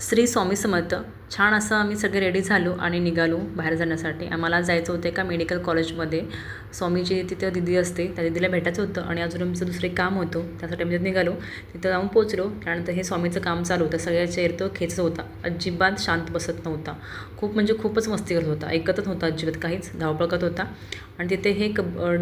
श्री स्वामी समर्थ. छान असं आम्ही सगळे रेडी झालो आणि निघालो बाहेर जाण्यासाठी. आम्हाला जायचं होतं एका मेडिकल कॉलेजमध्ये. स्वामीची तिथं दिदी असते, त्या दिदीला भेटायचं होतं आणि अजून आमचं दुसरे काम होतं. त्यासाठी आम्ही निघालो. तिथं जाऊन पोचलो. त्यानंतर हे स्वामीचं काम चालू होतं. सगळ्या चेअर तो खेचत होता. अजिबात शांत बसत नव्हता. खूप म्हणजे खूपच मस्ती करत होता. ऐकतच नव्हता अजिबात काहीच. धावपळ करत होता. आणि तिथे हे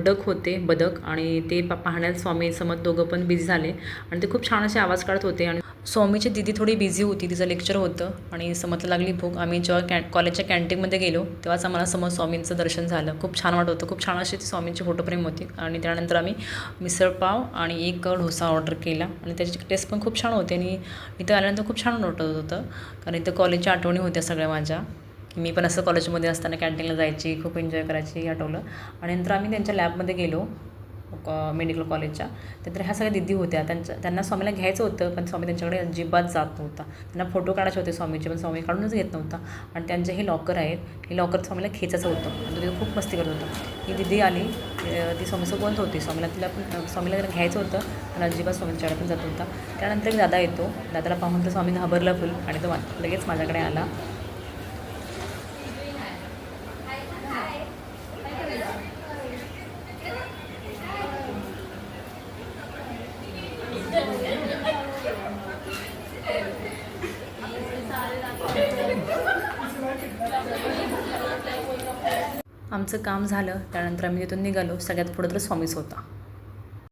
डक होते, बदक, आणि ते पाहण्यात स्वामी समर्थ दोघं पण बिझी झाले आणि ते खूप छान असे आवाज काढत होते. आणि स्वामीची दिदी थोडी बिझी होती, तिचं लेक्चर होतं आणि समर्थला लागली भूक. आम्ही जेव्हा कॉलेजच्या कॅन्टीनमध्ये गेलो तेव्हाच आम्हाला समोर स्वामींचं दर्शन झालं. खूप छान वाटत होतं. खूप छान अशी ती स्वामींची फोटोफ्रेम होती. आणि त्यानंतर आम्ही मिसळपाव आणि एक डोसा ऑर्डर केला आणि त्याची टेस्ट पण खूप छान होती. आणि इथं आल्यानंतर खूप छान वाटत होतं, कारण इथं कॉलेजच्या आठवणी होत्या सगळ्या माझ्या. मी पण असं कॉलेजमध्ये असताना कॅन्टीनला जायची, खूप एन्जॉय करायची, हे आठवलं. आणि नंतर आम्ही त्यांच्या लॅबमध्ये गेलो मेडिकल कॉलेजच्या. तर ह्या सगळ्या दिदी होत्या. त्यांना स्वामीला घ्यायचं होतं, पण स्वामी त्यांच्याकडे अजिबात जात नव्हता. त्यांना फोटो काढायचे होते स्वामीचे, पण स्वामी काढूनच घेत नव्हता. आणि त्यांचे हे लॉकर आहेत, हे लॉकर स्वामीला खेचायचं होतं आणि तो तिथं खूप मस्ती करत होता. ही दिदी आली, ती स्वामीसोबत बोलत होती. तिला पण स्वामीला घ्यायचं होतं, पण अजिबात स्वामीच्याकडे पण जात होता. त्यानंतर दादा येतो. दादाला पाहून तर स्वामी घाबरला फुल आणि तो लगेच माझ्याकडे आला. आमचं काम झालं. त्यानंतर आम्ही तिथून निघालो. सगळ्यात पुढं तर स्वामीच होता.